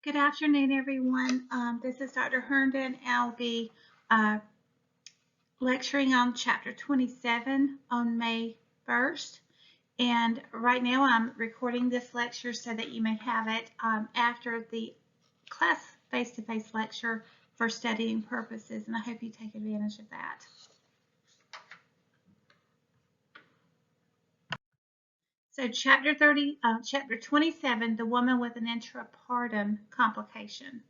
Good afternoon, everyone. This is Dr. Herndon. I'll be uh, lecturing on Chapter 27 on May 1st. And right now I'm recording this lecture so that you may have it after the class face-to-face lecture for studying purposes, and I hope you take advantage of that. So Chapter 27, the woman with an intrapartum complication.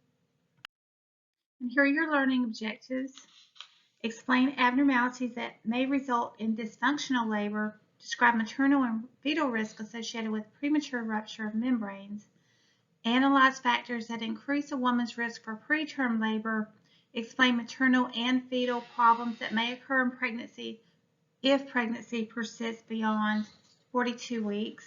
And here are your learning objectives. Explain abnormalities that may result in dysfunctional labor. Describe maternal and fetal risk associated with premature rupture of membranes. Analyze factors that increase a woman's risk for preterm labor. Explain maternal and fetal problems that may occur in pregnancy if pregnancy persists beyond 42 weeks.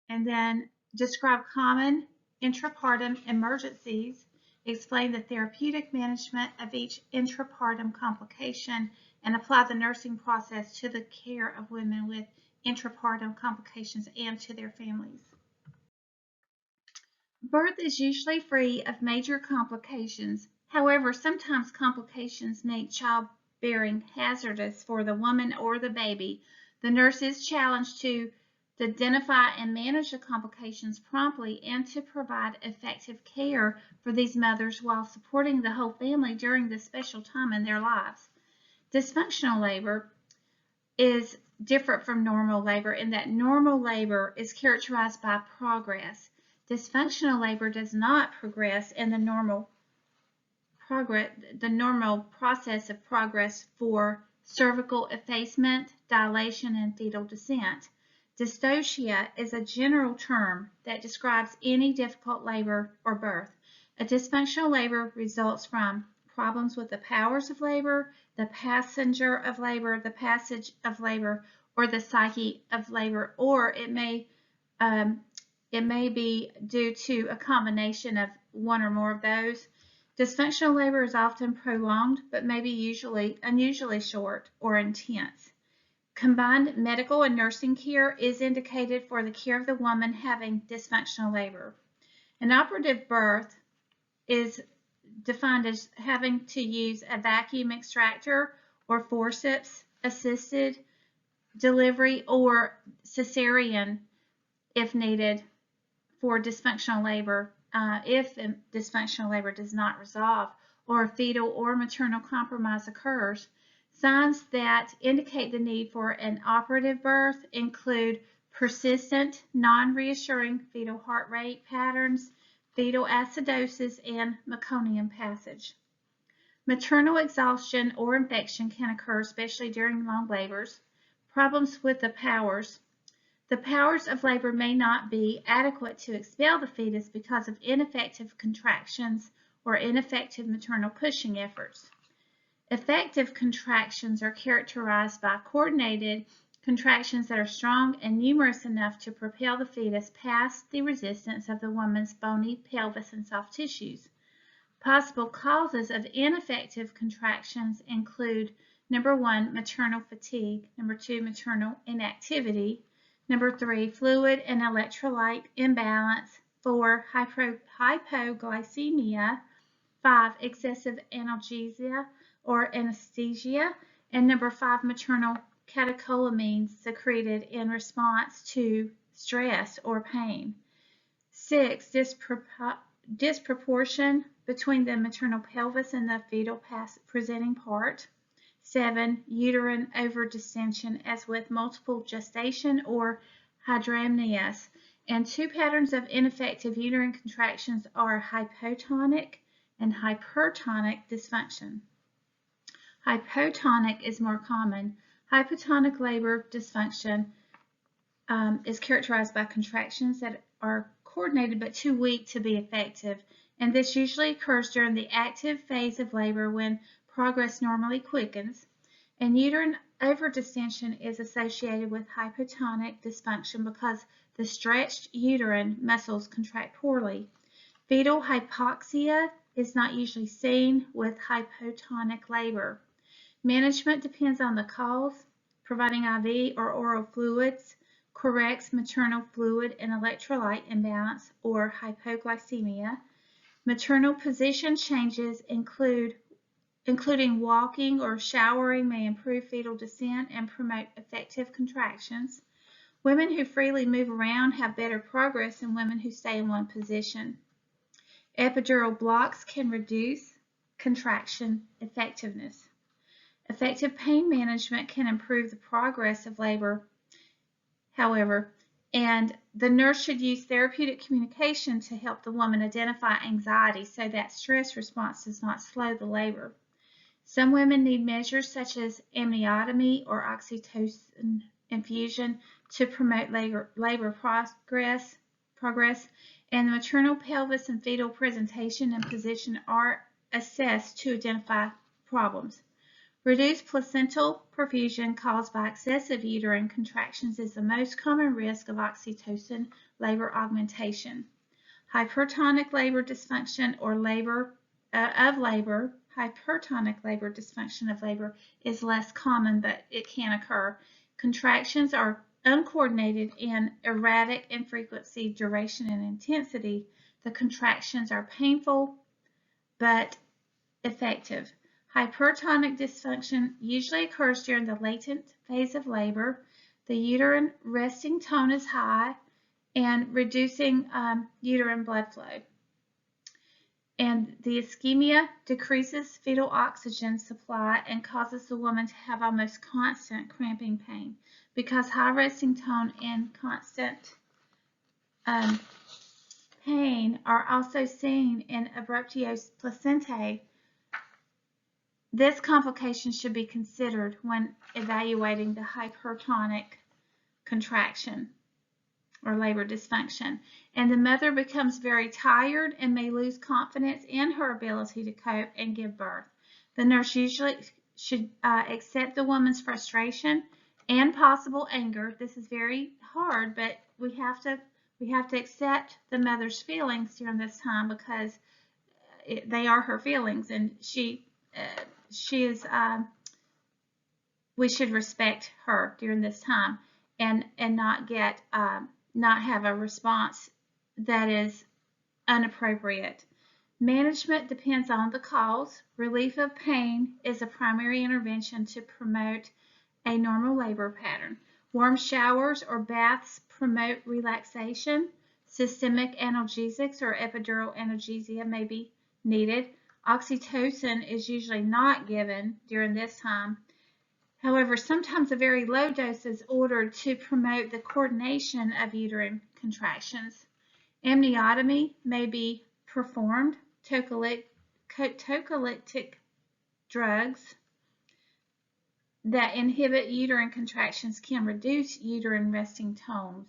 And then describe common intrapartum emergencies. Explain the therapeutic management of each intrapartum complication and apply the nursing process to the care of women with intrapartum complications and to their families. Birth is usually free of major complications. However, sometimes complications make childbearing hazardous for the woman or the baby. The nurse is challenged to identify and manage the complications promptly and to provide effective care for these mothers while supporting the whole family during this special time in their lives. Dysfunctional labor is different from normal labor in that normal labor is characterized by progress. Dysfunctional labor does not progress in the normal process of progress for cervical effacement, dilation, and fetal descent. Dystocia is a general term that describes any difficult labor or birth. A dysfunctional labor results from problems with the powers of labor, the passenger of labor, the passage of labor, or the psyche of labor, or it may be due to a combination of one or more of those. Dysfunctional labor is often prolonged, but may be unusually short or intense. Combined medical and nursing care is indicated for the care of the woman having dysfunctional labor. An operative birth is defined as having to use a vacuum extractor or forceps assisted delivery or cesarean if needed for dysfunctional labor, if dysfunctional labor does not resolve or fetal or maternal compromise occurs. Signs that indicate the need for an operative birth include persistent, non-reassuring fetal heart rate patterns, fetal acidosis, and meconium passage. Maternal exhaustion or infection can occur, especially during long labors. Problems with the powers. The powers of labor may not be adequate to expel the fetus because of ineffective contractions or ineffective maternal pushing efforts. Effective contractions are characterized by coordinated contractions that are strong and numerous enough to propel the fetus past the resistance of the woman's bony pelvis and soft tissues. Possible causes of ineffective contractions include number 1, maternal fatigue, number 2, maternal inactivity, number 3, fluid and electrolyte imbalance, 4, hypoglycemia, 5, excessive analgesia or anesthesia, and number 5, maternal catecholamines secreted in response to stress or pain. 6, disproportion between the maternal pelvis and the fetal presenting part. 7, uterine overdistension as with multiple gestation or hydramnios. And 2 patterns of ineffective uterine contractions are hypotonic and hypertonic dysfunction. Hypotonic is more common. Hypotonic labor dysfunction is characterized by contractions that are coordinated but too weak to be effective, and this usually occurs during the active phase of labor when progress normally quickens. And uterine overdistension is associated with hypotonic dysfunction because the stretched uterine muscles contract poorly. Fetal hypoxia is not usually seen with hypotonic labor. Management depends on the cause. Providing IV or oral fluids corrects maternal fluid and electrolyte imbalance or hypoglycemia. Maternal position changes including walking or showering may improve fetal descent and promote effective contractions. Women who freely move around have better progress than women who stay in one position. Epidural blocks can reduce contraction effectiveness. Effective pain management can improve the progress of labor, however, and the nurse should use therapeutic communication to help the woman identify anxiety so that stress response does not slow the labor. Some women need measures such as amniotomy or oxytocin infusion to promote labor progress, and the maternal pelvis and fetal presentation and position are assessed to identify problems. Reduced placental perfusion caused by excessive uterine contractions is the most common risk of oxytocin labor augmentation. Hypertonic labor dysfunction or hypertonic labor dysfunction of labor is less common, but it can occur. Contractions are uncoordinated and erratic in frequency, duration, and intensity. The contractions are painful but effective. Hypertonic dysfunction usually occurs during the latent phase of labor. The uterine resting tone is high and reducing uterine blood flow. And the ischemia decreases fetal oxygen supply and causes the woman to have almost constant cramping pain. Because high resting tone and constant pain are also seen in abruptio placentae, this complication should be considered when evaluating the hypertonic contraction or labor dysfunction. And the mother becomes very tired and may lose confidence in her ability to cope and give birth. The nurse usually should accept the woman's frustration and possible anger. This is very hard, but we have to accept the mother's feelings during this time because they are her feelings, and we should respect her during this time and not have a response that is inappropriate. Management depends on the cause. Relief of pain is a primary intervention to promote a normal labor pattern. Warm showers or baths promote relaxation. Systemic analgesics or epidural analgesia may be needed. Oxytocin is usually not given during this time. However, sometimes a very low dose is ordered to promote the coordination of uterine contractions. Amniotomy may be performed. Tocolytic drugs that inhibit uterine contractions can reduce uterine resting tones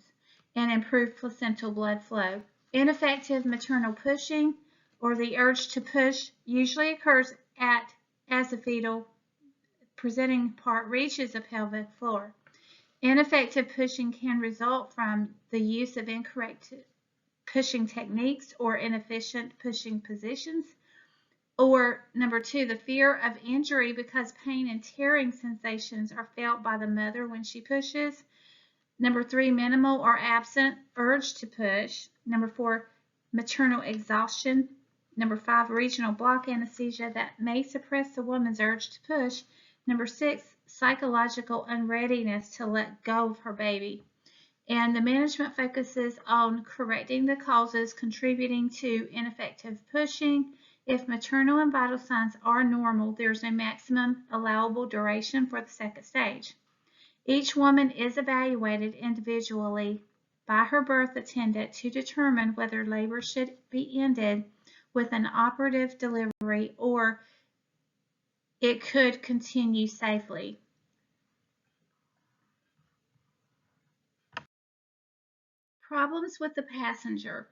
and improve placental blood flow. Ineffective maternal pushing or the urge to push usually occurs as the fetal presenting part reaches the pelvic floor. Ineffective pushing can result from the use of incorrect pushing techniques or inefficient pushing positions. Or number 2, the fear of injury because pain and tearing sensations are felt by the mother when she pushes. Number 3, minimal or absent urge to push. Number 4, maternal exhaustion. Number 5, regional block anesthesia that may suppress the woman's urge to push. Number 6, psychological unreadiness to let go of her baby. And the management focuses on correcting the causes contributing to ineffective pushing. If maternal and vital signs are normal, there's a maximum allowable duration for the second stage. Each woman is evaluated individually by her birth attendant to determine whether labor should be ended with an operative delivery or it could continue safely. Problems with the passenger.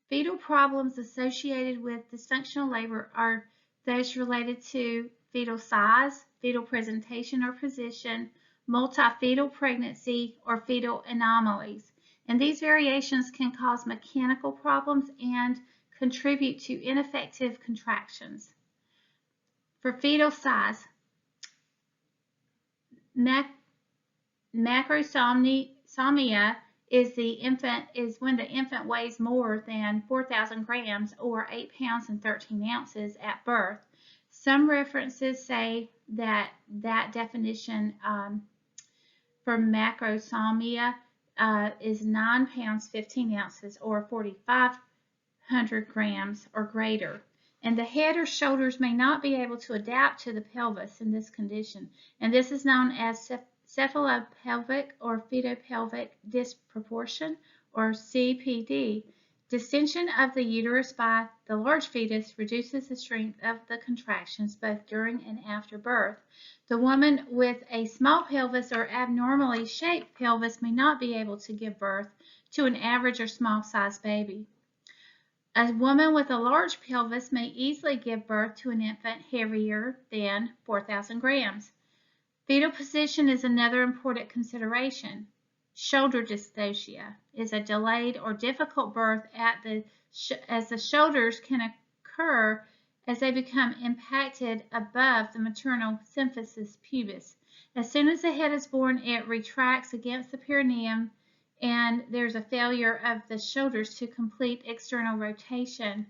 Fetal problems associated with dysfunctional labor are those related to fetal size, fetal presentation or position, multifetal pregnancy, or fetal anomalies. And these variations can cause mechanical problems and contribute to ineffective contractions. For fetal size, macrosomia macrosomia is when the infant weighs more than 4,000 grams or 8 pounds and 13 ounces at birth. Some references say that definition for macrosomia is 9 pounds 15 ounces or 4,500 grams or greater. And the head or shoulders may not be able to adapt to the pelvis in this condition. And this is known as cephalopelvic or fetopelvic disproportion, or CPD. Distension of the uterus by the large fetus reduces the strength of the contractions both during and after birth. The woman with a small pelvis or abnormally shaped pelvis may not be able to give birth to an average or small-sized baby. A woman with a large pelvis may easily give birth to an infant heavier than 4,000 grams. Fetal position is another important consideration. Shoulder dystocia is a delayed or difficult birth as the shoulders can occur as they become impacted above the maternal symphysis pubis. As soon as the head is born, it retracts against the perineum, and there's a failure of the shoulders to complete external rotation.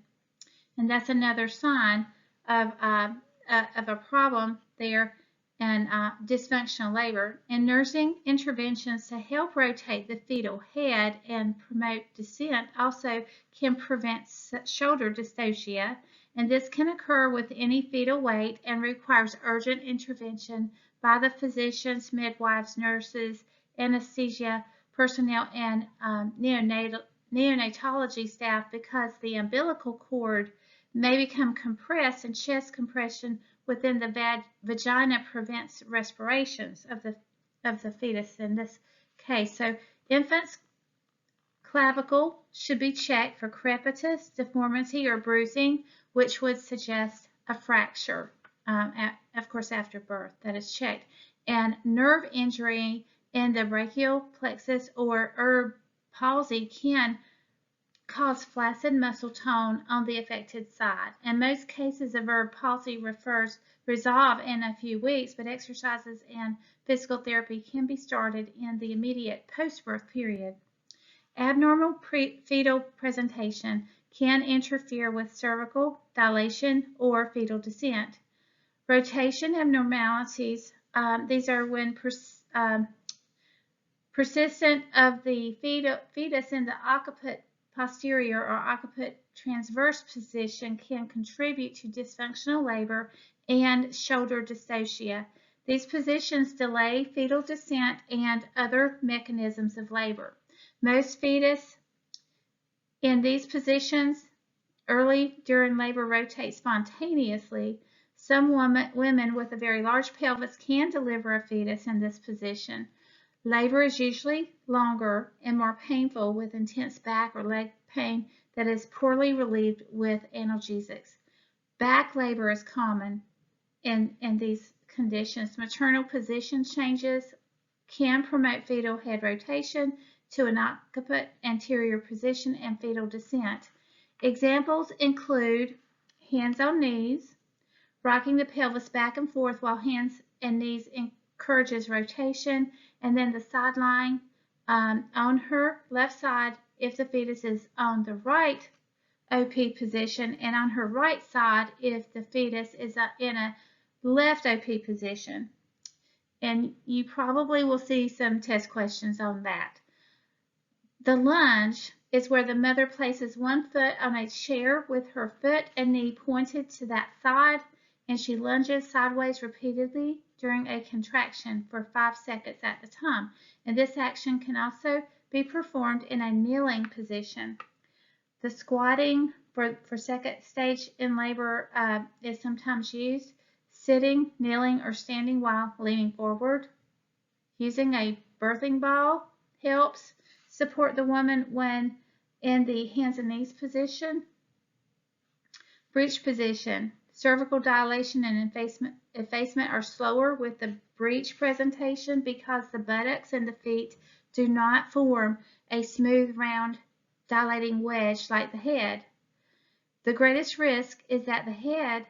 And that's another sign of a problem there and dysfunctional labor. And nursing interventions to help rotate the fetal head and promote descent also can prevent shoulder dystocia, and this can occur with any fetal weight and requires urgent intervention by the physicians, midwives, nurses, anesthesia personnel, and neonatology staff, because the umbilical cord may become compressed, and chest compression within the vagina prevents respirations of the fetus in this case. So infant's clavicle should be checked for crepitus, deformity, or bruising, which would suggest a fracture, of course, after birth. That is checked. And nerve injury in the brachial plexus or Erb palsy can cause flaccid muscle tone on the affected side. And most cases of Erb palsy resolve in a few weeks, but exercises and physical therapy can be started in the immediate post-birth period. Abnormal fetal presentation can interfere with cervical dilation or fetal descent. Rotation abnormalities, these are when persistent of the fetus in the occiput posterior or occiput transverse position can contribute to dysfunctional labor and shoulder dystocia. These positions delay fetal descent and other mechanisms of labor. Most fetus in these positions early during labor rotate spontaneously. Some women with a very large pelvis can deliver a fetus in this position. Labor is usually longer and more painful with intense back or leg pain that is poorly relieved with analgesics. Back labor is common in these conditions. Maternal position changes can promote fetal head rotation to an occiput anterior position and fetal descent. Examples include hands on knees, rocking the pelvis back and forth while hands and knees encourages rotation, and then the side lying on her left side if the fetus is on the right OP position, and on her right side if the fetus is in a left OP position. And you probably will see some test questions on that. The lunge is where the mother places one foot on a chair with her foot and knee pointed to that side, and she lunges sideways repeatedly during a contraction for 5 seconds at a time. And this action can also be performed in a kneeling position. The squatting for second stage in labor is sometimes used. Sitting, kneeling, or standing while leaning forward. Using a birthing ball helps. Support the woman when in the hands and knees position. Breech position. Cervical dilation and effacement are slower with the breech presentation because the buttocks and the feet do not form a smooth, round, dilating wedge like the head. The greatest risk is that the head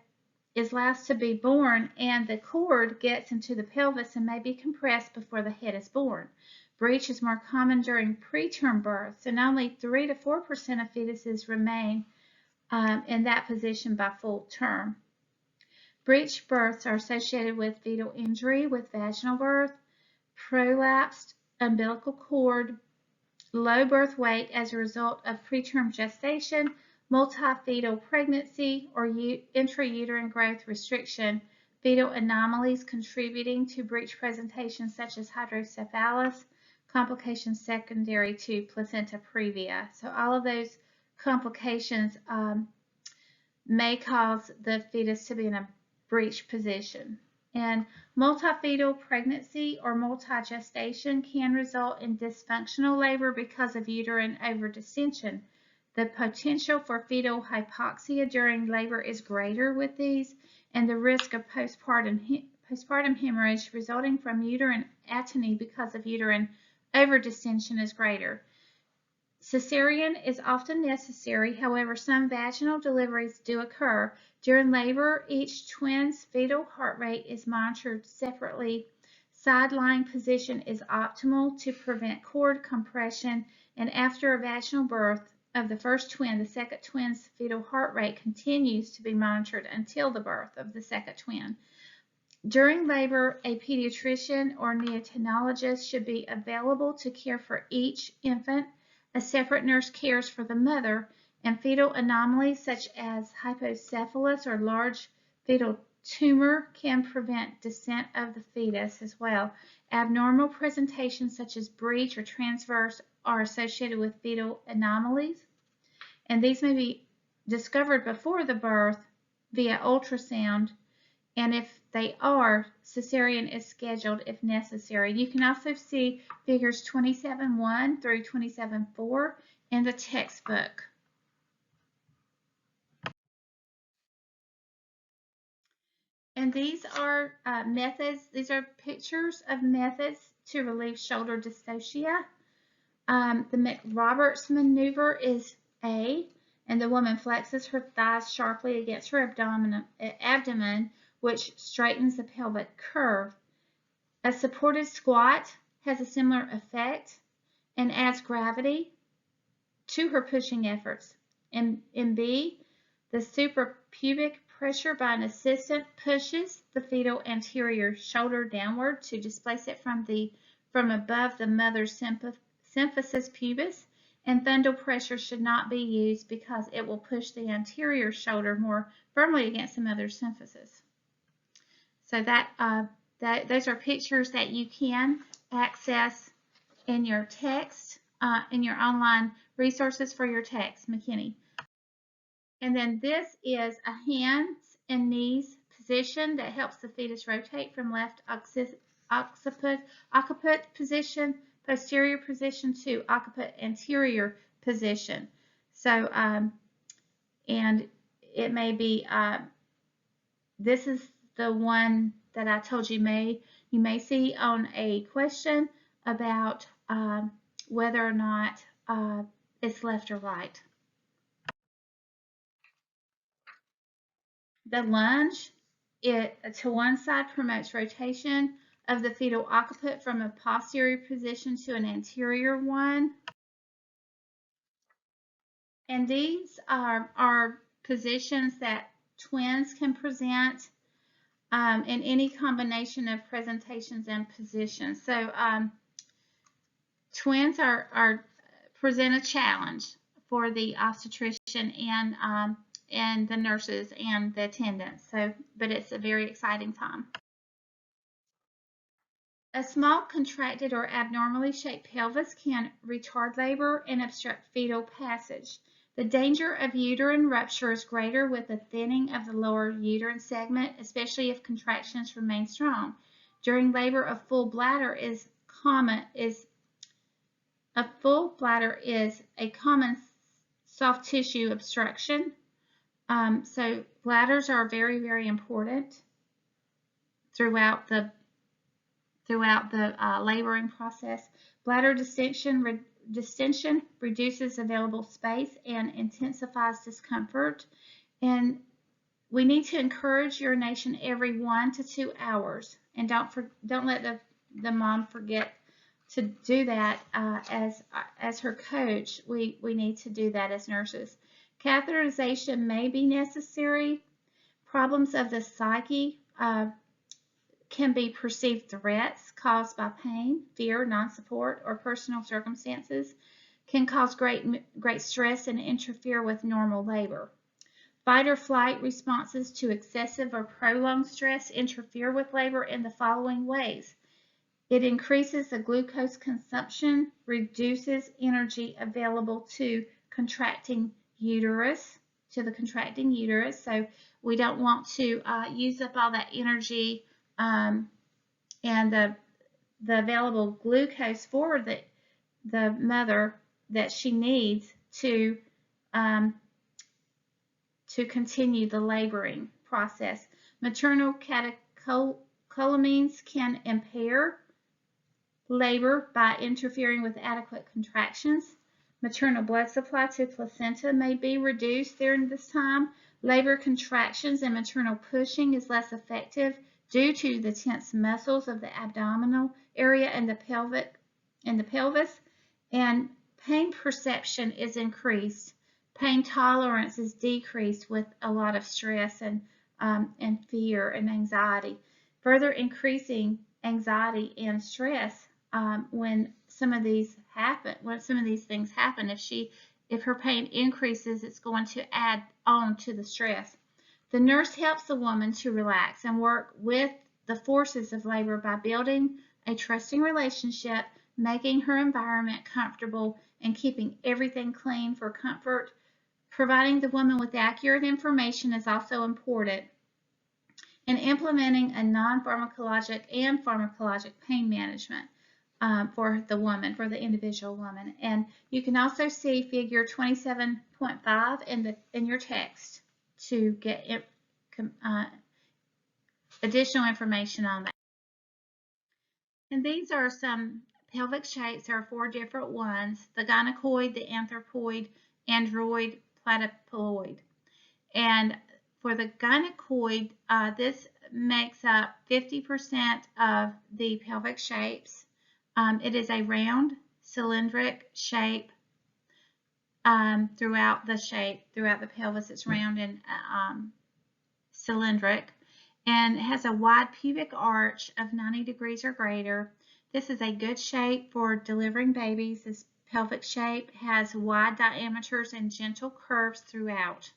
is last to be born and the cord gets into the pelvis and may be compressed before the head is born. Breech is more common during preterm births, and only 3 to 4% of fetuses remain in that position by full term. Breech births are associated with fetal injury with vaginal birth, prolapsed umbilical cord, low birth weight as a result of preterm gestation, multifetal pregnancy, or intrauterine growth restriction, fetal anomalies contributing to breech presentation such as hydrocephalus, complications secondary to placenta previa. So all of those complications may cause the fetus to be in a breech position. And multifetal pregnancy or multigestation can result in dysfunctional labor because of uterine overdistension. The potential for fetal hypoxia during labor is greater with these, and the risk of postpartum hemorrhage resulting from uterine atony because of uterine overdistension is greater. Cesarean is often necessary, however, some vaginal deliveries do occur. During labor, each twin's fetal heart rate is monitored separately. Side-lying position is optimal to prevent cord compression, and after a vaginal birth of the first twin, the second twin's fetal heart rate continues to be monitored until the birth of the second twin. During labor, a pediatrician or neonatologist should be available to care for each infant. A separate nurse cares for the mother, and fetal anomalies such as hypocephalus or large fetal tumor can prevent descent of the fetus as well. Abnormal presentations such as breech or transverse are associated with fetal anomalies, and these may be discovered before the birth via ultrasound, and if they are, cesarean is scheduled if necessary. You can also see figures 27.1 through 27.4 in the textbook. And these are methods, these are pictures of methods to relieve shoulder dystocia. The McRoberts maneuver is A, and the woman flexes her thighs sharply against her abdomen, which straightens the pelvic curve. A supported squat has a similar effect and adds gravity to her pushing efforts. In B, the suprapubic pressure by an assistant pushes the fetal anterior shoulder downward to displace it from above the mother's symphysis pubis, and thundal pressure should not be used because it will push the anterior shoulder more firmly against the mother's symphysis. So those are pictures that you can access in your text, in your online resources for your text, McKinney. And then this is a hands and knees position that helps the fetus rotate from left occiput position, posterior position to occiput anterior position. So, and it may be, this is the one that I told you you may see on a question about whether or not it's left or right. The lunge to one side promotes rotation of the fetal occiput from a posterior position to an anterior one. And these are positions that twins can present in any combination of presentations and positions. So twins present a challenge for the obstetrician and the nurses and the attendants. But it's a very exciting time. A small contracted or abnormally shaped pelvis can retard labor and obstruct fetal passage. The danger of uterine rupture is greater with a thinning of the lower uterine segment, especially if contractions remain strong. During labor, a full bladder is a common soft tissue obstruction. So bladders are very, very important throughout the laboring process. Bladder distension reduces available space and intensifies discomfort. And we need to encourage urination every 1 to 2 hours. And don't let the mom forget to do that as her coach. We need to do that as nurses. Catheterization may be necessary. Problems of the psyche can be perceived threats caused by pain, fear, non-support, or personal circumstances, can cause great stress and interfere with normal labor. Fight or flight responses to excessive or prolonged stress interfere with labor in the following ways. It increases the glucose consumption, reduces energy available to the contracting uterus. So we don't want to use up all that energy and the available glucose for the mother that she needs to continue the laboring process. Maternal catecholamines can impair labor by interfering with adequate contractions. Maternal blood supply to placenta may be reduced during this time. Labor contractions and maternal pushing is less effective due to the tense muscles of the abdominal area and the pelvis, and pain perception is increased. Pain tolerance is decreased with a lot of stress and fear and anxiety, further increasing anxiety and stress when some of these things happen. If her pain increases, it's going to add on to the stress. The nurse helps the woman to relax and work with the forces of labor by building a trusting relationship, making her environment comfortable, and keeping everything clean for comfort. Providing the woman with accurate information is also important, and implementing a non-pharmacologic and pharmacologic pain management for the individual woman. And you can also see figure 27.5 in your text to get additional information on that. And these are some pelvic shapes. There are 4 different ones: the gynecoid, the anthropoid, android, platyploid. And for the gynecoid, this makes up 50% of the pelvic shapes. It is a round, cylindric shape throughout the pelvis. It's round and cylindric, and it has a wide pubic arch of 90 degrees or greater. This is a good shape for delivering babies. This pelvic shape has wide diameters and gentle curves throughout.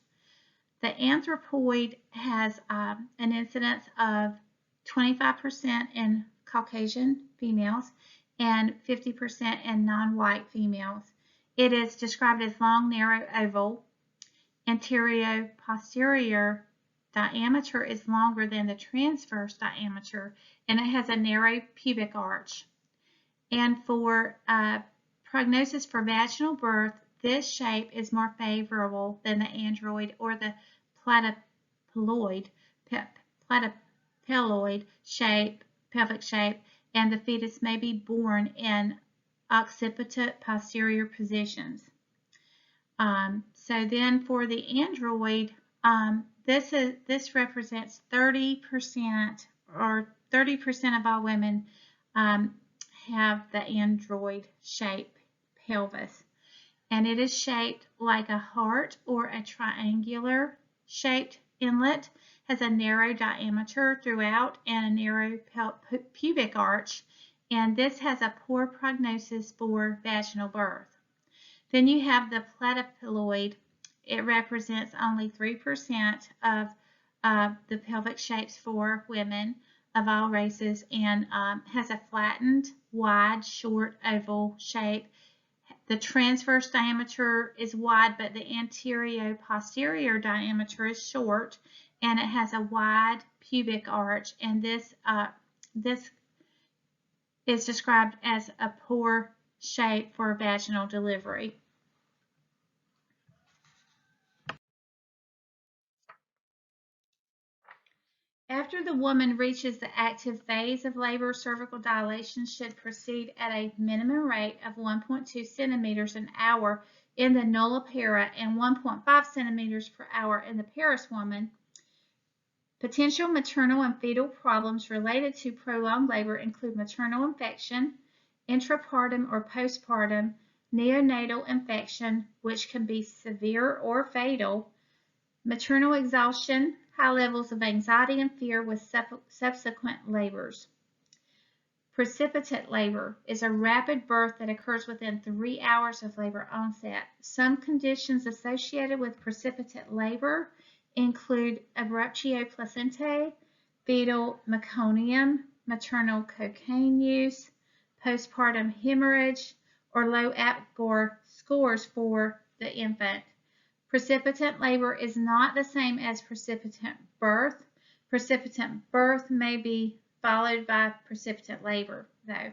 The anthropoid has an incidence of 25% in Caucasian females and 50% in non-white females. It is described as long, narrow, oval. Anterior-posterior diameter is longer than the transverse diameter, and it has a narrow pubic arch. And for prognosis for vaginal birth, this shape is more favorable than the android or the platyploid pelvic shape, and the fetus may be born in occipital posterior positions. So then for the android, this represents 30%, or 30% of all women have the android shape pelvis, and it is shaped like a heart or a triangular shaped inlet, has a narrow diameter throughout and a narrow pubic arch, and this has a poor prognosis for vaginal birth. Then you have the platyploid. It represents only 3% of the pelvic shapes for women of all races, and has a flattened, wide, short, oval shape. The transverse diameter is wide, but the anterior-posterior diameter is short, and it has a wide pubic arch, and this is described as a poor shape for vaginal delivery. After the woman reaches the active phase of labor, cervical dilation should proceed at a minimum rate of 1.2 centimeters an hour in the nullipara and 1.5 centimeters per hour in the Paris woman. Potential maternal and fetal problems related to prolonged labor include maternal infection, intrapartum or postpartum neonatal infection, which can be severe or fatal, maternal exhaustion, high levels of anxiety and fear with subsequent labors. Precipitate labor is a rapid birth that occurs within 3 hours of labor onset. Some conditions associated with precipitate labor include abruptio placentae, fetal meconium, maternal cocaine use, postpartum hemorrhage, or low APGAR scores for the infant. Precipitant labor is not the same as precipitant birth. Precipitant birth may be followed by precipitant labor, though.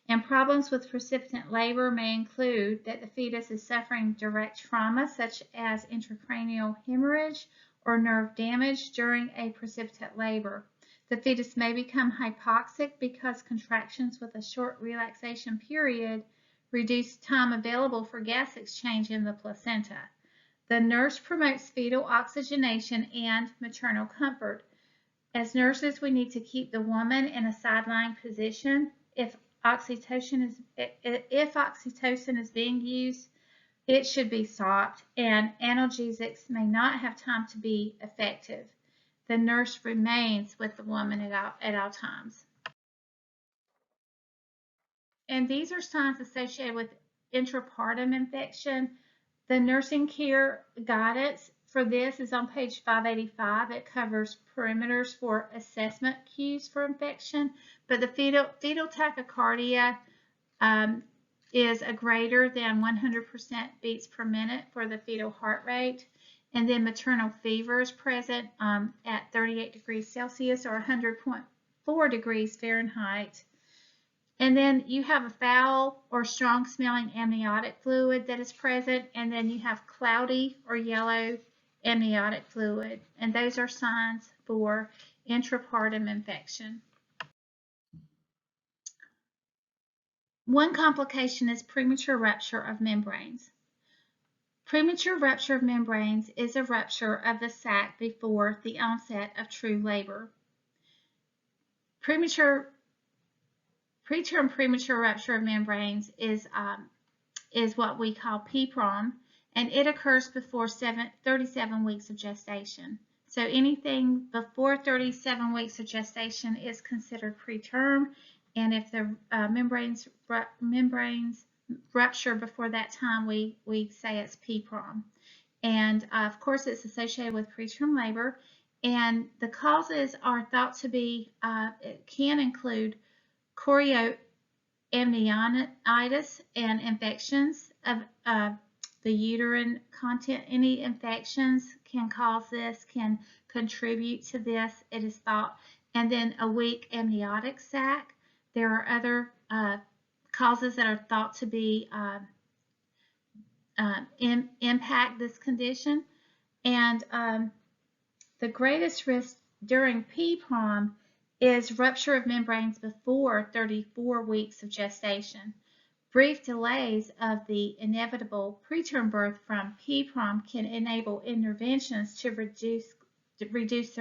And problems with precipitant labor may include that the fetus is suffering direct trauma, such as intracranial hemorrhage or nerve damage during a precipitate labor. The fetus may become hypoxic because contractions with a short relaxation period reduce time available for gas exchange in the placenta. The nurse promotes fetal oxygenation and maternal comfort. As nurses, we need to keep the woman in a sideline position. If oxytocin is being used, it should be stopped, and analgesics may not have time to be effective. The nurse remains with the woman at all times. And these are signs associated with intrapartum infection. The nursing care guidance for this is on page 585. It covers perimeters for assessment cues for infection, but the fetal tachycardia is a greater than 100% beats per minute for the fetal heart rate, and then maternal fever is present at 38 degrees Celsius or 100.4 degrees Fahrenheit. And then you have a foul or strong smelling amniotic fluid that is present, and then you have cloudy or yellow amniotic fluid, and those are signs for intrapartum infection. One complication is premature rupture of membranes. Premature rupture of membranes is a rupture of the sac before the onset of true labor. Preterm premature rupture of membranes is what we call PPROM, and it occurs before 37 weeks of gestation. So anything before 37 weeks of gestation is considered preterm, and if the membranes rupture before that time, we say it's PPROM. And of course, it's associated with preterm labor, and the causes are thought to be, it can include chorioamnionitis and infections of the uterine content. Any infections can cause this, can contribute to this, it is thought. And then a weak amniotic sac. There are other causes that are thought to be impact this condition. And the greatest risk during PPROM is rupture of membranes before 34 weeks of gestation. Brief delays of the inevitable preterm birth from PPROM can enable interventions to reduce the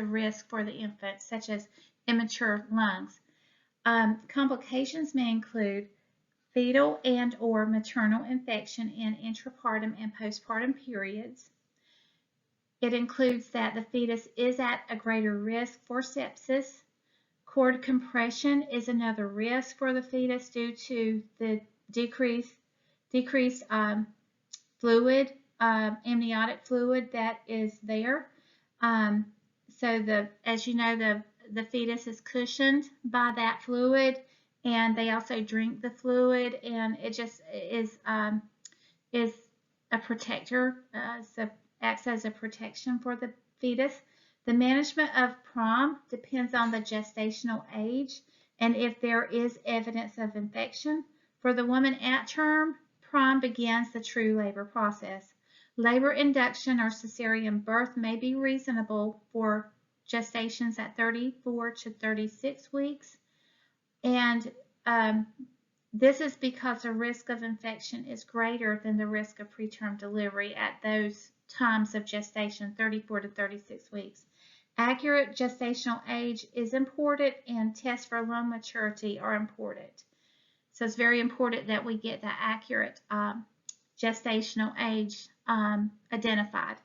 risk for the infant, such as immature lungs. Complications may include fetal and or maternal infection in intrapartum and postpartum periods. It includes that the fetus is at a greater risk for sepsis. Cord compression is another risk for the fetus due to the decreased fluid, amniotic fluid that is there. So as you know, the fetus is cushioned by that fluid, and they also drink the fluid, and it just is a protector, so acts as a protection for the fetus. The management of PROM depends on the gestational age and if there is evidence of infection. For the woman at term, PROM begins the true labor process. Labor induction or cesarean birth may be reasonable for gestations at 34 to 36 weeks, and this is because the risk of infection is greater than the risk of preterm delivery at those times of gestation, 34 to 36 weeks. Accurate gestational age is important, and tests for lung maturity are important. So it's very important that we get the accurate gestational age identified.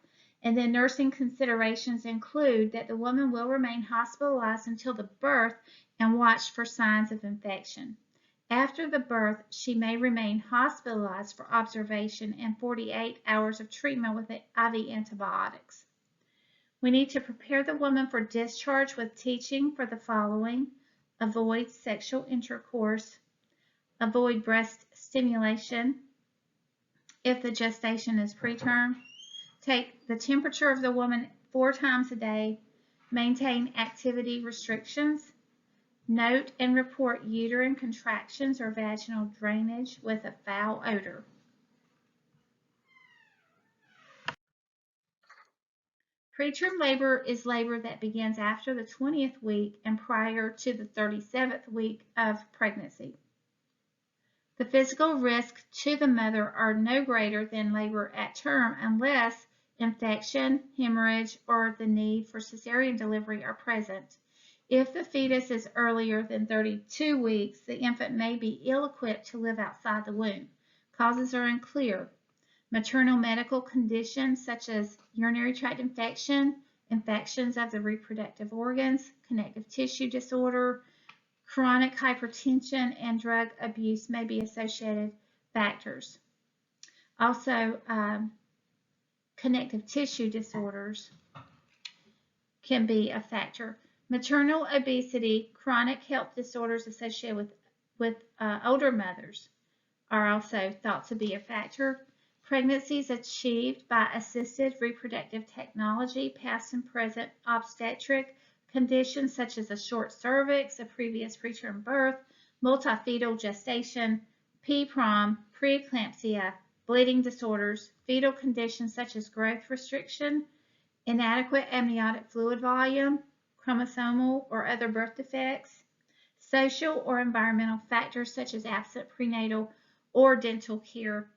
And then nursing considerations include that the woman will remain hospitalized until the birth and watch for signs of infection. After the birth, she may remain hospitalized for observation and 48 hours of treatment with IV antibiotics. We need to prepare the woman for discharge with teaching for the following: avoid sexual intercourse, avoid breast stimulation if the gestation is preterm, take the temperature of the woman 4 times a day, maintain activity restrictions, note and report uterine contractions or vaginal drainage with a foul odor. Preterm labor is labor that begins after the 20th week and prior to the 37th week of pregnancy. The physical risks to the mother are no greater than labor at term unless infection, hemorrhage, or the need for cesarean delivery are present. If the fetus is earlier than 32 weeks, the infant may be ill-equipped to live outside the womb. Causes are unclear. Maternal medical conditions such as urinary tract infection, infections of the reproductive organs, connective tissue disorder, chronic hypertension, and drug abuse may be associated factors. Also, connective tissue disorders can be a factor. Maternal obesity, chronic health disorders associated with older mothers are also thought to be a factor. Pregnancies achieved by assisted reproductive technology, past and present obstetric conditions such as a short cervix, a previous preterm birth, multifetal gestation, PPROM, preeclampsia, bleeding disorders, fetal conditions such as growth restriction, inadequate amniotic fluid volume, chromosomal or other birth defects, social or environmental factors such as absent prenatal or dental care,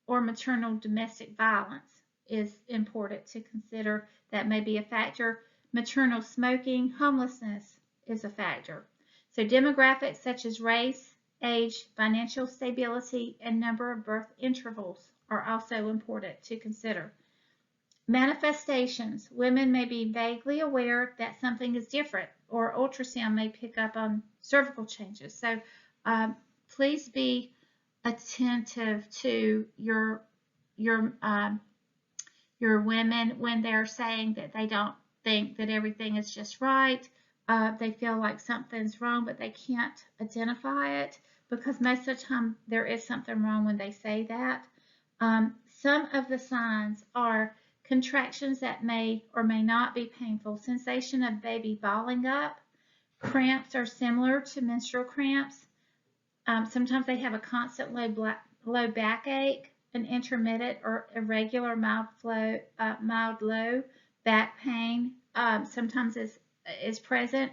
or maternal domestic violence is important to consider. That may be a factor. Maternal smoking, homelessness is a factor. So demographics such as race, age, financial stability, and number of birth intervals are also important to consider. Manifestations. Women may be vaguely aware that something is different, or ultrasound may pick up on cervical changes. So please be attentive to your women when they're saying that they don't think that everything is just right. They feel like something's wrong, but they can't identify it, because most of the time there is something wrong when they say that. Some of the signs are contractions that may or may not be painful, sensation of baby balling up, cramps are similar to menstrual cramps. Sometimes they have a constant low backache, an intermittent or irregular mild low back pain sometimes is present.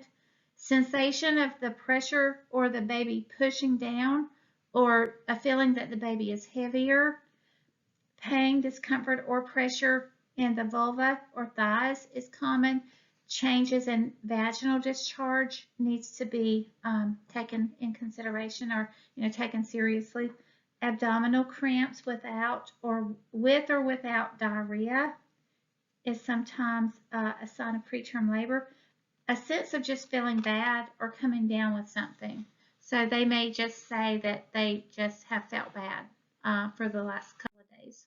Sensation of the pressure or the baby pushing down, or a feeling that the baby is heavier. Pain, discomfort, or pressure in the vulva or thighs is common. Changes in vaginal discharge needs to be taken in consideration, or taken seriously. Abdominal cramps with or without diarrhea is sometimes a sign of preterm labor. A sense of just feeling bad or coming down with something. So they may just say that they just have felt bad for the last couple of days.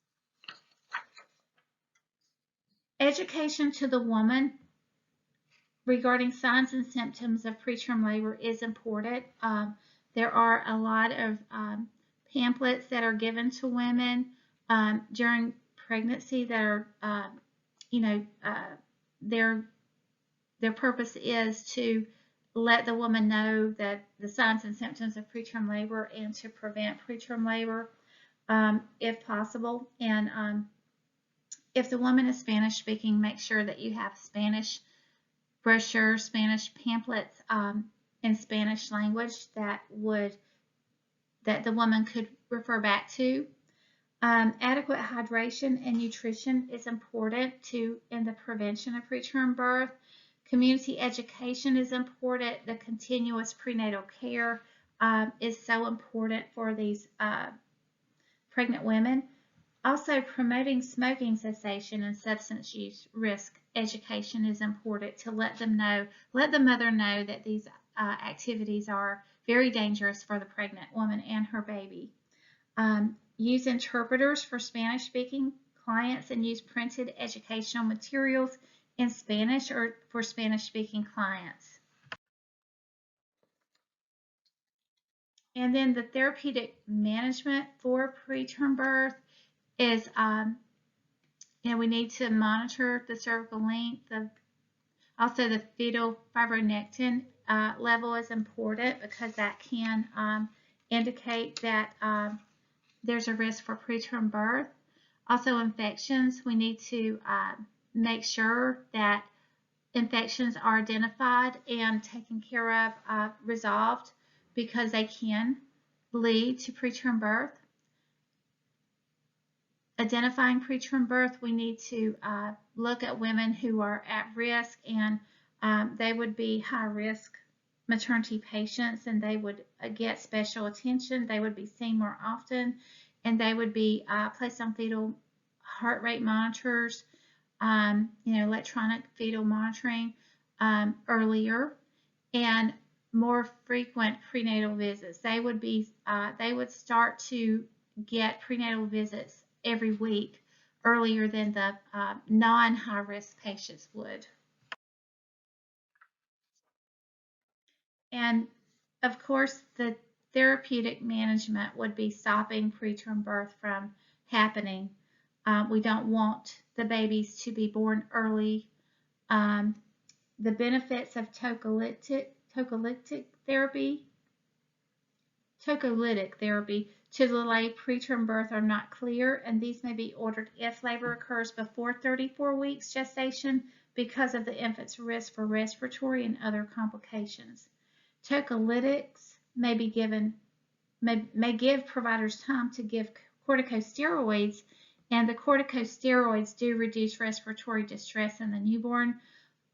Education to the woman regarding signs and symptoms of preterm labor is important. There are a lot of pamphlets that are given to women during pregnancy that are, their purpose is to let the woman know that the signs and symptoms of preterm labor and to prevent preterm labor if possible. And if the woman is Spanish speaking, make sure that you have Spanish brochures, Spanish pamphlets in Spanish language that the woman could refer back to. Adequate hydration and nutrition is important in the prevention of preterm birth. Community education is important. The continuous prenatal care is so important for these pregnant women. Also, promoting smoking cessation and substance use risk education is important to let the mother know that these activities are very dangerous for the pregnant woman and her baby. Use interpreters for Spanish-speaking clients and use printed educational materials in Spanish or for Spanish-speaking clients. And then the therapeutic management for preterm birth is, we need to monitor the cervical length. Also, the fetal fibronectin level is important because that can indicate that there's a risk for preterm birth. Also, infections. We need to make sure that infections are identified and taken care of, resolved, because they can lead to preterm birth. Identifying preterm birth, we need to look at women who are at risk, and they would be high-risk maternity patients, and they would get special attention. They would be seen more often, and they would be placed on fetal heart rate monitors, electronic fetal monitoring earlier, and more frequent prenatal visits. They would start to get prenatal visits every week earlier than the non-high-risk patients would. And of course, the therapeutic management would be stopping preterm birth from happening. We don't want the babies to be born early. The benefits of tocolytic therapy to delay preterm birth are not clear, and these may be ordered if labor occurs before 34 weeks gestation because of the infant's risk for respiratory and other complications. Tocolytics may give providers time to give corticosteroids, and the corticosteroids do reduce respiratory distress in the newborn,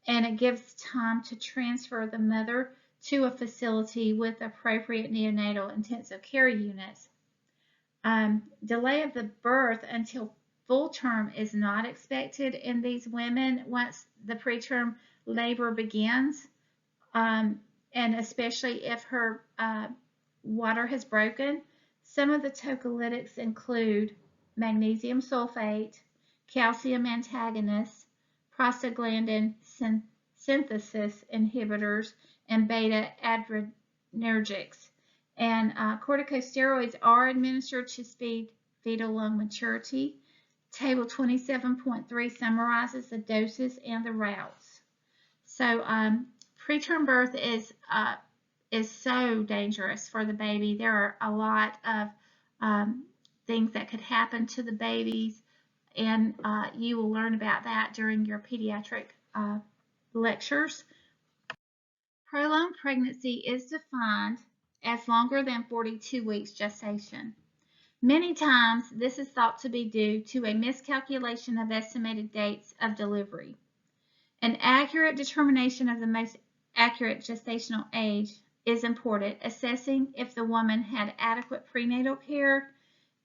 and it gives time to transfer the mother to a facility with appropriate neonatal intensive care units. Delay of the birth until full term is not expected in these women once the preterm labor begins, and especially if her water has broken. Some of the tocolytics include magnesium sulfate, calcium antagonists, prostaglandin synthesis inhibitors, and beta adrenergics. And corticosteroids are administered to speed fetal lung maturity. Table 27.3 summarizes the doses and the routes. So preterm birth is so dangerous for the baby. There are a lot of things that could happen to the babies, and you will learn about that during your pediatric lectures. Prolonged pregnancy is defined as longer than 42 weeks gestation. Many times, this is thought to be due to a miscalculation of estimated dates of delivery. An accurate determination of the most accurate gestational age is important, assessing if the woman had adequate prenatal care,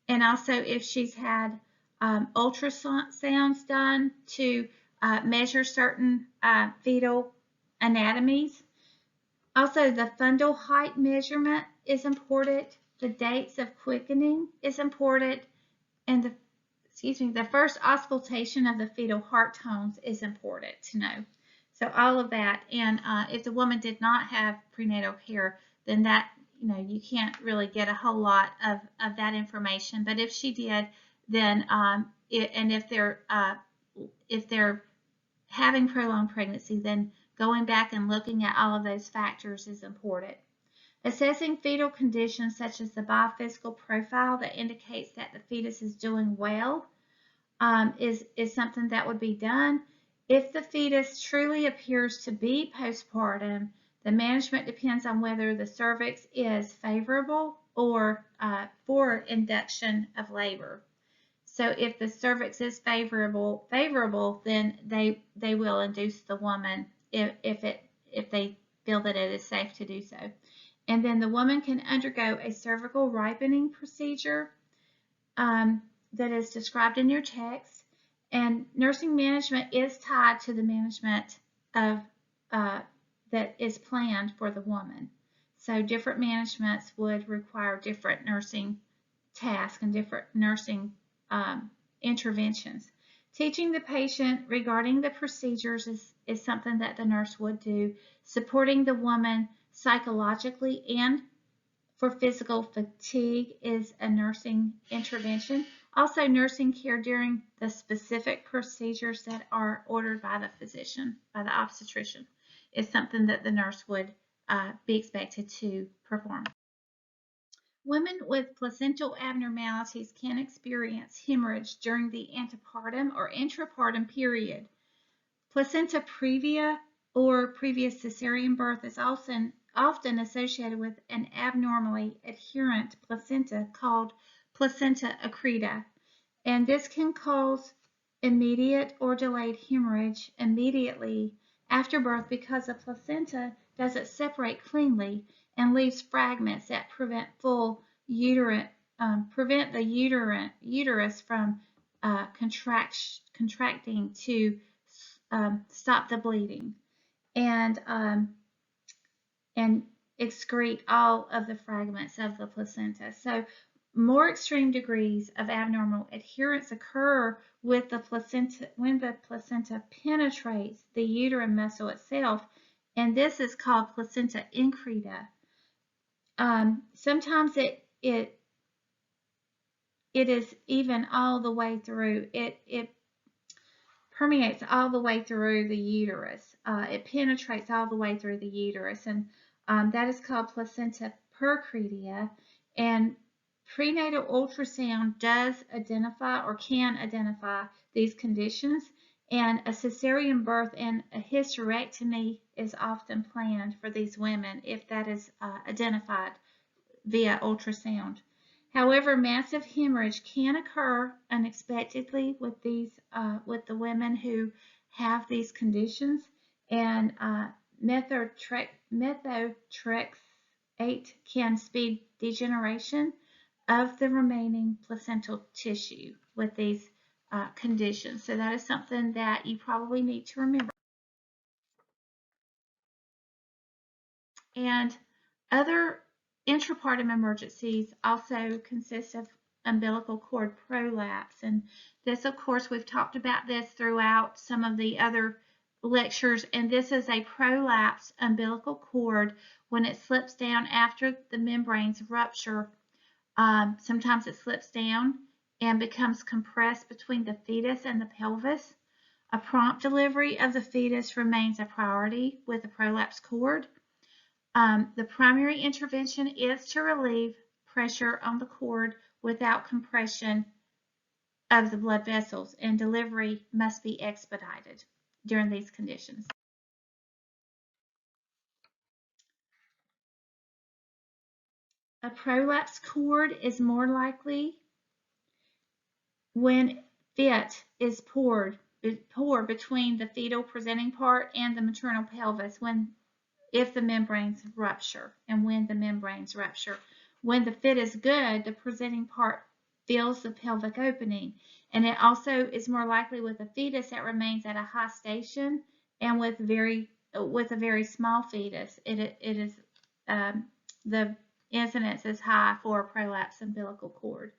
and also if she's had ultrasounds done to measure certain fetal anatomies. Also, the fundal height measurement is important. The dates of quickening is important, and the first auscultation of the fetal heart tones is important to know. So all of that, and if the woman did not have prenatal care, then that, you can't really get a whole lot of that information. But if she did, then if they're having prolonged pregnancy, then going back and looking at all of those factors is important. Assessing fetal conditions such as the biophysical profile that indicates that the fetus is doing well is something that would be done. If the fetus truly appears to be postpartum, the management depends on whether the cervix is favorable or for induction of labor. So if the cervix is favorable, then they will induce the woman if they feel that it is safe to do so. And then the woman can undergo a cervical ripening procedure that is described in your text. And nursing management is tied to the management of that is planned for the woman. So different managements would require different nursing tasks and different nursing interventions. Teaching the patient regarding the procedures is something that the nurse would do. Supporting the woman psychologically and for physical fatigue is a nursing intervention. Also, nursing care during the specific procedures that are ordered by the physician, by the obstetrician, is something that the nurse would be expected to perform. Women with placental abnormalities can experience hemorrhage during the antepartum or intrapartum period. Placenta previa or previous cesarean birth is often associated with an abnormally adherent placenta called placenta accreta, and this can cause immediate or delayed hemorrhage immediately after birth because the placenta doesn't separate cleanly and leaves fragments that prevent the uterus from contracting to stop the bleeding and excrete all of the fragments of the placenta. So more extreme degrees of abnormal adherence occur with the placenta when the placenta penetrates the uterine muscle itself, and this is called placenta increta. Sometimes it is even all the way through. It permeates all the way through the uterus. It penetrates all the way through the uterus, and that is called placenta percretia. And prenatal ultrasound does identify or can identify these conditions, and a cesarean birth and a hysterectomy is often planned for these women if that is identified via ultrasound. However, massive hemorrhage can occur unexpectedly with the women who have these conditions, and methotrexate can speed degeneration of the remaining placental tissue with these conditions. So that is something that you probably need to remember. And other intrapartum emergencies also consist of umbilical cord prolapse. And this, of course, we've talked about this throughout some of the other lectures. And this is a prolapsed umbilical cord when it slips down after the membranes rupture. Sometimes it slips down and becomes compressed between the fetus and the pelvis. A prompt delivery of the fetus remains a priority with a prolapsed cord. The primary intervention is to relieve pressure on the cord without compression of the blood vessels, and delivery must be expedited during these conditions. A prolapsed cord is more likely when fit is poured between the fetal presenting part and the maternal pelvis if the membranes rupture and when the membranes rupture. When the fit is good, the presenting part fills the pelvic opening, and it also is more likely with a fetus that remains at a high station and with a very small fetus. The incidence is high for a prolapsed umbilical cord.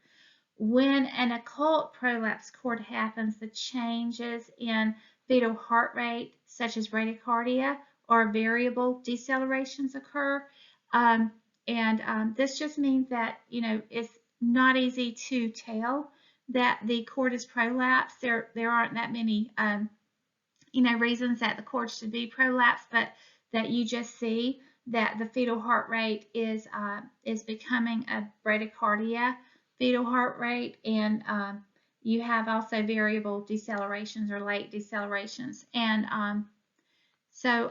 When an occult prolapse cord happens, the changes in fetal heart rate, such as bradycardia, or variable decelerations occur. This just means that, it's not easy to tell that the cord is prolapsed. There aren't that many, reasons that the cord should be prolapsed, but that you just see that the fetal heart rate is becoming a bradycardia fetal heart rate, and you have also variable decelerations or late decelerations. And so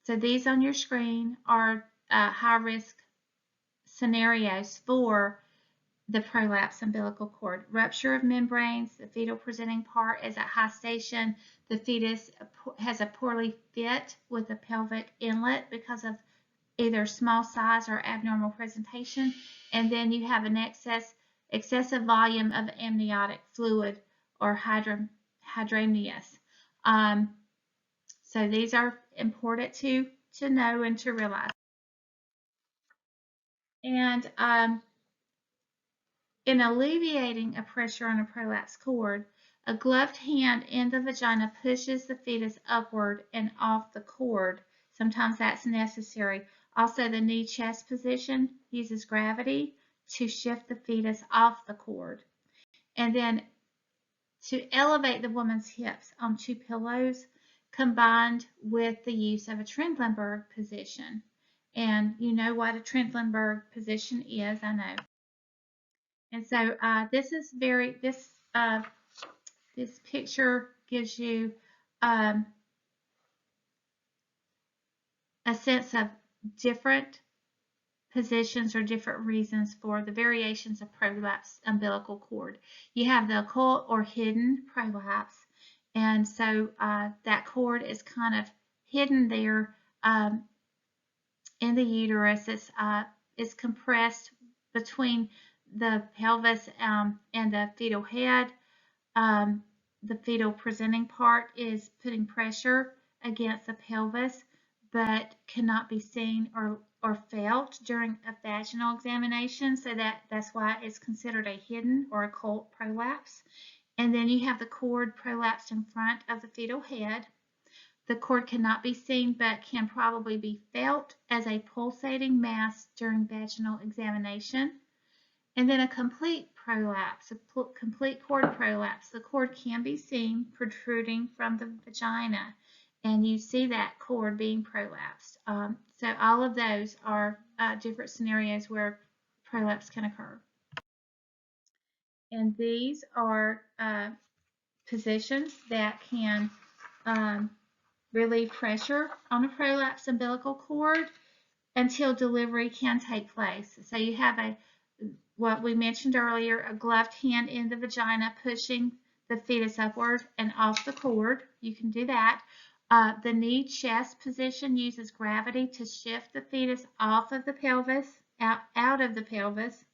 these on your screen are high-risk scenarios for the prolapsed umbilical cord. Rupture of membranes, the fetal presenting part is at high station, the fetus has a poorly fit with a pelvic inlet because of either small size or abnormal presentation, and then you have an excessive volume of amniotic fluid or hydramnios. So these are important to know and to realize. And in alleviating a pressure on a prolapse cord, a gloved hand in the vagina pushes the fetus upward and off the cord. Sometimes that's necessary. Also, the knee chest position uses gravity to shift the fetus off the cord. And then to elevate the woman's hips on 2 pillows, combined with the use of a Trendelenburg position. And you know what a Trendelenburg position is, I know. And so this picture gives you a sense of different positions or different reasons for the variations of prolapse umbilical cord. You have the occult or hidden prolapse, and so that cord is kind of hidden there in the uterus. It's compressed between the pelvis and the fetal head. The fetal presenting part is putting pressure against the pelvis, but cannot be seen or felt during a vaginal examination, so that's why it's considered a hidden or occult prolapse. And then you have the cord prolapsed in front of the fetal head. The cord cannot be seen but can probably be felt as a pulsating mass during vaginal examination. And then a complete prolapse, a complete cord prolapse. The cord can be seen protruding from the vagina, and you see that cord being prolapsed. So all of those are different scenarios where prolapse can occur. And these are positions that can relieve pressure on a prolapsed umbilical cord until delivery can take place. So you have what we mentioned earlier, a gloved hand in the vagina pushing the fetus upward and off the cord. You can do that. The knee chest position uses gravity to shift the fetus off of the pelvis, out of the pelvis,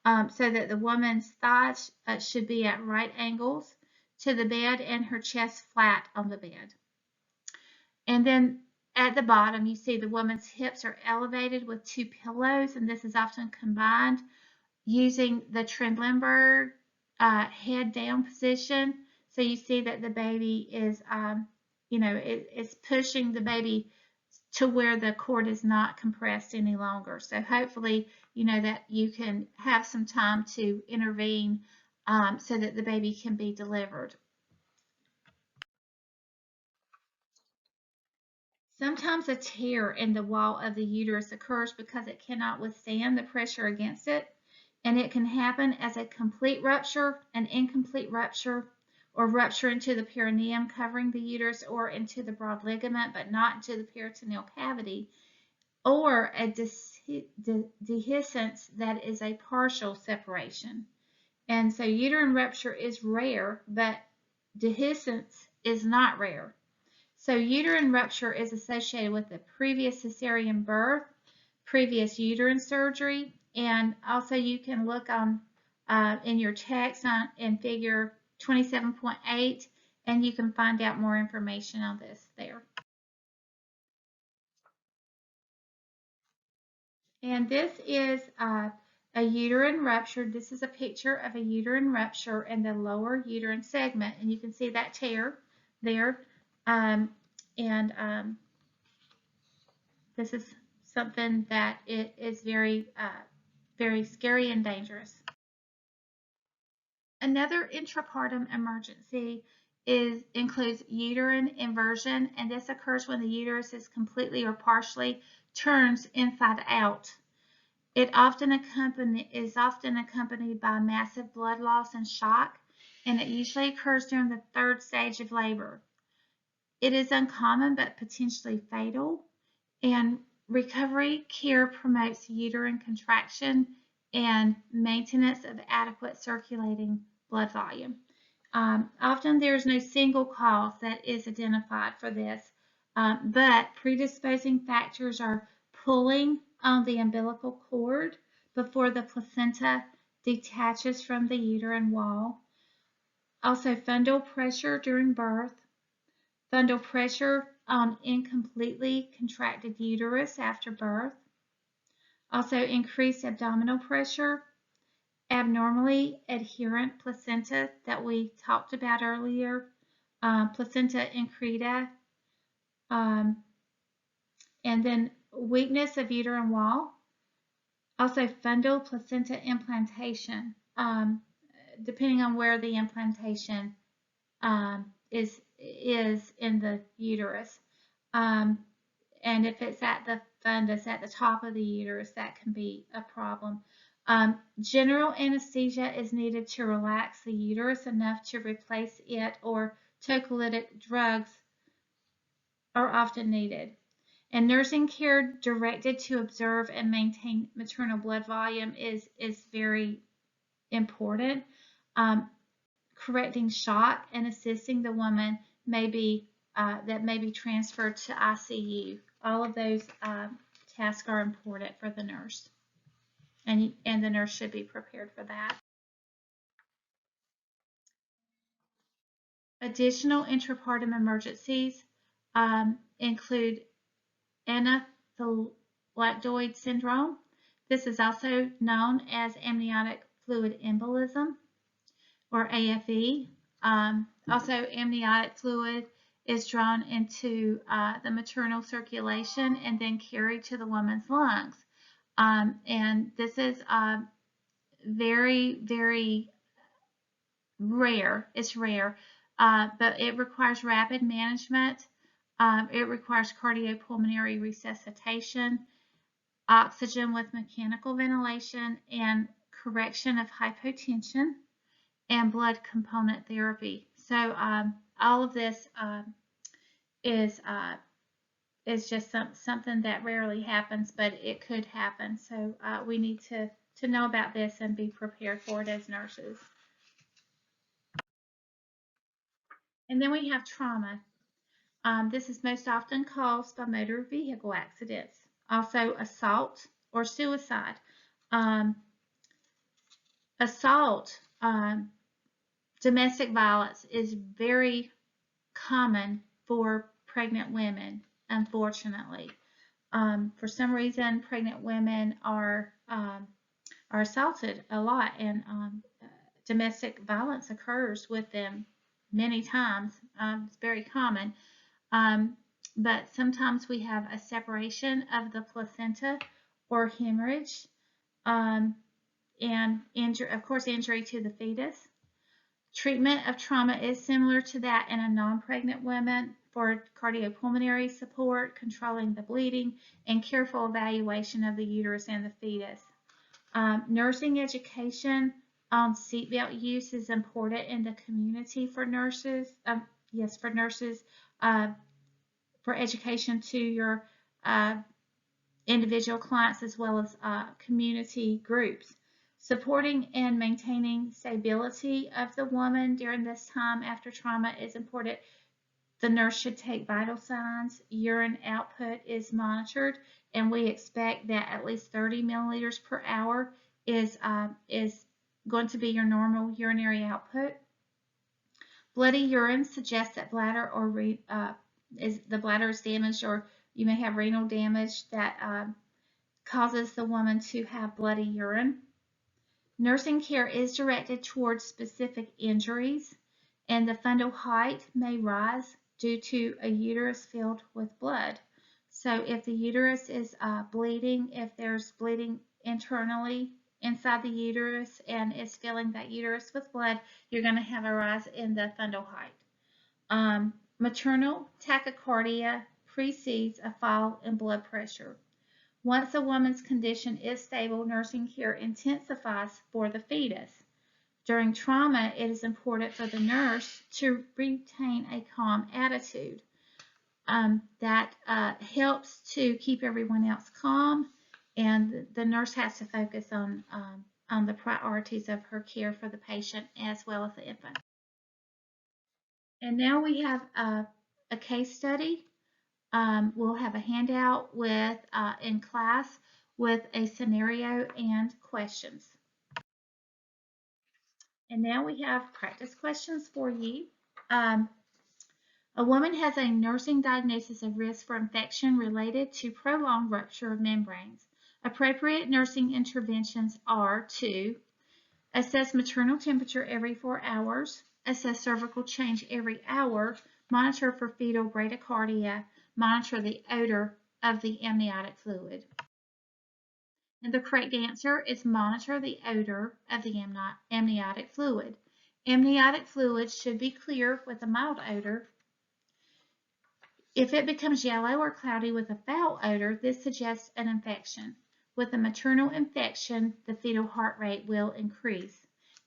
so that the woman's thighs should be at right angles to the bed and her chest flat on the bed. And then at the bottom, you see the woman's hips are elevated with 2 pillows, and this is often combined using the Trendelenburg head down position. So you see that the baby is, it's pushing the baby to where the cord is not compressed any longer. So hopefully, that you can have some time to intervene so that the baby can be delivered. Sometimes a tear in the wall of the uterus occurs because it cannot withstand the pressure against it, and it can happen as a complete rupture, an incomplete rupture, or rupture into the perineum covering the uterus or into the broad ligament but not into the peritoneal cavity, or a dehiscence that is a partial separation. And so uterine rupture is rare, but dehiscence is not rare. So uterine rupture is associated with a previous cesarean birth, previous uterine surgery, and also you can look on in your text in figure 27.8, and you can find out more information on this there. And this is a uterine rupture. This is a picture of a uterine rupture in the lower uterine segment, and you can see that tear there. This is something that it is very, very scary and dangerous. Another intrapartum emergency includes uterine inversion, and this occurs when the uterus is completely or partially turns inside out. It is often accompanied by massive blood loss and shock, and it usually occurs during the 3rd stage of labor. It is uncommon but potentially fatal, and recovery care promotes uterine contraction and maintenance of adequate circulating blood volume. Often there is no single cause that is identified for this, but predisposing factors are pulling on the umbilical cord before the placenta detaches from the uterine wall. Also, fundal pressure during birth, fundal pressure on incompletely contracted uterus after birth. Also, increased abdominal pressure, abnormally adherent placenta that we talked about earlier, placenta increta, and then weakness of uterine wall. Also, fundal placenta implantation, depending on where the implantation is in the uterus. And if it's at the fundus at the top of the uterus, that can be a problem. General anesthesia is needed to relax the uterus enough to replace it, or tocolytic drugs are often needed. And nursing care directed to observe and maintain maternal blood volume is very important. Correcting shock and assisting the woman may be transferred to ICU. All of those tasks are important for the nurse, and the nurse should be prepared for that. Additional intrapartum emergencies include anaphylactoid syndrome. This is also known as amniotic fluid embolism, or AFE. Also, amniotic fluid is drawn into the maternal circulation and then carried to the woman's lungs. And this is very, very rare. It's rare, but it requires rapid management. It requires cardiopulmonary resuscitation, oxygen with mechanical ventilation, and correction of hypotension, and blood component therapy. So all of this is just something that rarely happens, but it could happen. So we need to know about this and be prepared for it as nurses. And then we have trauma. This is most often caused by motor vehicle accidents. Also, assault or suicide. Assault, domestic violence is very common for pregnant women, unfortunately. For some reason, pregnant women are assaulted a lot, and domestic violence occurs with them many times. It's very common. But sometimes we have a separation of the placenta or hemorrhage, and injury to the fetus. Treatment of trauma is similar to that in a non-pregnant woman for cardiopulmonary support, controlling the bleeding, and careful evaluation of the uterus and the fetus. Nursing education on seatbelt use is important in the community for nurses. For education to your individual clients as well as community groups. Supporting and maintaining stability of the woman during this time after trauma is important. The nurse should take vital signs. Urine output is monitored, and we expect that at least 30 milliliters per hour is going to be your normal urinary output. Bloody urine suggests that bladder the bladder is damaged, or you may have renal damage that causes the woman to have bloody urine. Nursing care is directed towards specific injuries, and the fundal height may rise due to a uterus filled with blood. So if the uterus is bleeding, if there's bleeding internally inside the uterus and it's filling that uterus with blood, you're going to have a rise in the fundal height. Maternal tachycardia precedes a fall in blood pressure. Once a woman's condition is stable, nursing care intensifies for the fetus. During trauma, it is important for the nurse to retain a calm attitude. That helps to keep everyone else calm, and the nurse has to focus on the priorities of her care for the patient as well as the infant. And now we have a case study We'll have a handout with in class with a scenario and questions. And now we have practice questions for you. A woman has a nursing diagnosis of risk for infection related to prolonged rupture of membranes. Appropriate nursing interventions are to assess maternal temperature every 4 hours, assess cervical change every hour, monitor for fetal bradycardia, monitor the odor of the amniotic fluid. And the correct answer is monitor the odor of the amniotic fluid. Amniotic fluid should be clear with a mild odor. If it becomes yellow or cloudy with a foul odor, this suggests an infection. With a maternal infection, the fetal heart rate will increase.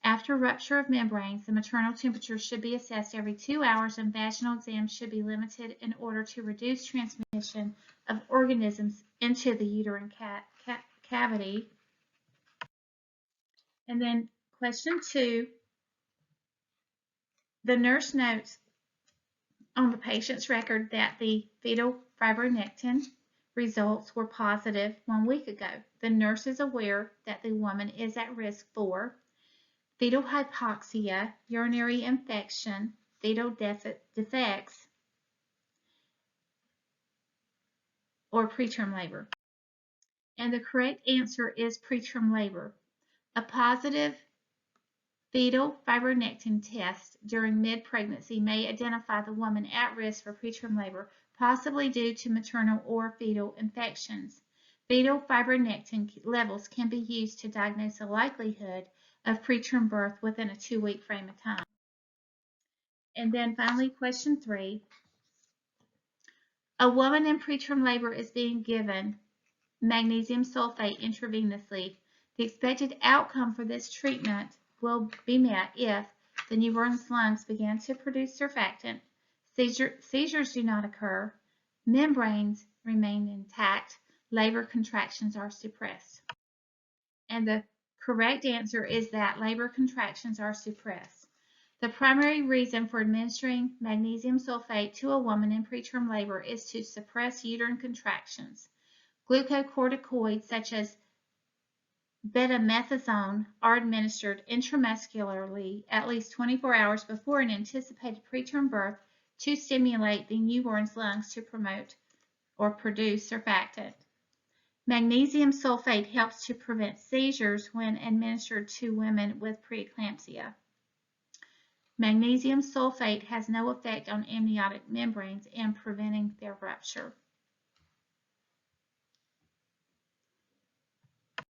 After rupture of membranes, the maternal temperature should be assessed every 2 hours and vaginal exams should be limited in order to reduce transmission of organisms into the uterine cavity. And then question 2, the nurse notes on the patient's record that the fetal fibronectin results were positive 1 week ago. The nurse is aware that the woman is at risk for fetal hypoxia, urinary infection, fetal defects, or preterm labor. And the correct answer is preterm labor. A positive fetal fibronectin test during mid-pregnancy may identify the woman at risk for preterm labor, possibly due to maternal or fetal infections. Fetal fibronectin levels can be used to diagnose the likelihood of preterm birth within a 2-week frame of time. And then finally, question 3. A woman in preterm labor is being given magnesium sulfate intravenously. The expected outcome for this treatment will be met if the newborn's lungs begin to produce surfactant, seizures do not occur, membranes remain intact, labor contractions are suppressed. And the correct answer is that labor contractions are suppressed. The primary reason for administering magnesium sulfate to a woman in preterm labor is to suppress uterine contractions. Glucocorticoids such as betamethasone are administered intramuscularly at least 24 hours before an anticipated preterm birth to stimulate the newborn's lungs to promote or produce surfactant. Magnesium sulfate helps to prevent seizures when administered to women with preeclampsia. Magnesium sulfate has no effect on amniotic membranes in preventing their rupture.